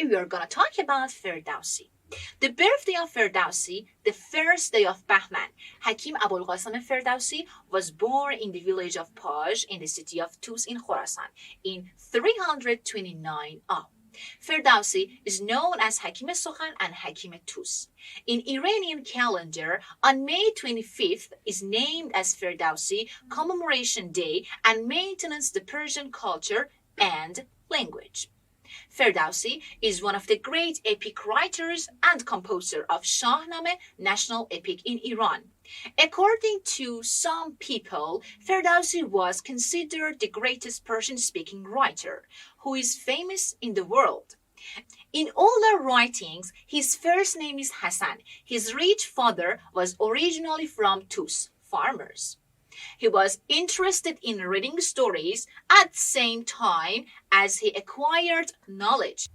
we are going to talk about Ferdowsi. The birthday of Ferdowsi, the first day of Bahman, Hakim Abulqasem Ferdowsi was born in the village of Paj in the city of Tous in Khorasan in 329 AH. Ferdowsi is known as Hakim Sokhan and Hakim Tous. In Iranian calendar, on May 25th is named as Ferdowsi Commemoration Day and maintenance the Persian culture and language. Ferdowsi is one of the great epic writers and composer of Shahnameh, national epic in Iran. According to some people, Ferdowsi was considered the greatest Persian-speaking writer who is famous in the world. In older writings, his first name is Hassan. His rich father was originally from Tous, farmers. He was interested in reading stories at the same time as he acquired knowledge.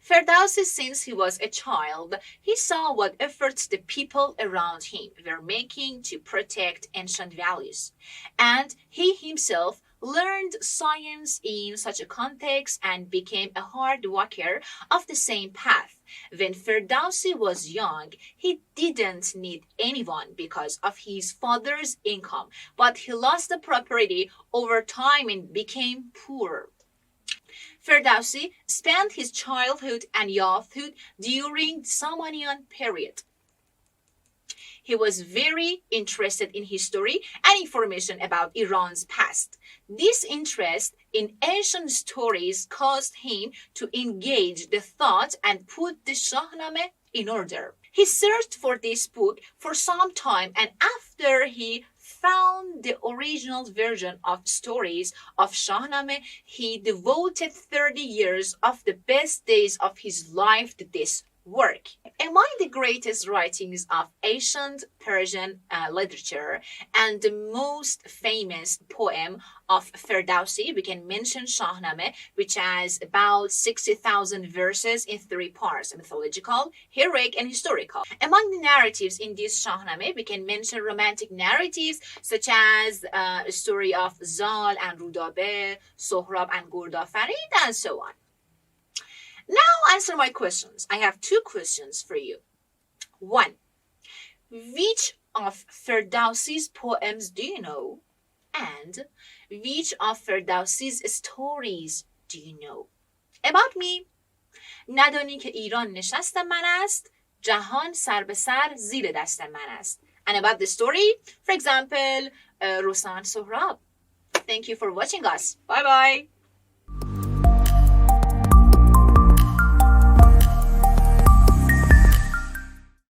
Ferdowsi, since he was a child, he saw what efforts the people around him were making to protect ancient values, and he himself learned science in such a context and became a hard worker of the same path. When Ferdowsi was young, he didn't need anyone because of his father's income, but he lost the property over time and became poor. Ferdowsi spent his childhood and youthhood during the Samanid period. He was very interested in history and information about Iran's past. This interest in ancient stories caused him to engage the thought and put the Shahnameh in order. He searched for this book for some time, and after he found the original version of stories of Shahnameh, he devoted 30 years of the best days of his life to this work. Among the greatest writings of ancient Persian literature and the most famous poem of Ferdowsi, we can mention Shahnameh, which has about 60,000 verses in 3 parts: mythological, heroic, and historical. Among the narratives in this Shahnameh, we can mention romantic narratives such as a story of Zal and Rudabah, Sohrab and GardAfrid, and so on. Now answer my questions. I have 2 questions for you. 1. Which of Ferdowsi's poems do you know? And which of Ferdowsi's stories do you know? About me. ندانی که ایران نشست من است، جهان سر به سر زیر دست من است. And about the story, for example, Khorasan Sohrab. Thank you for watching us. Bye bye.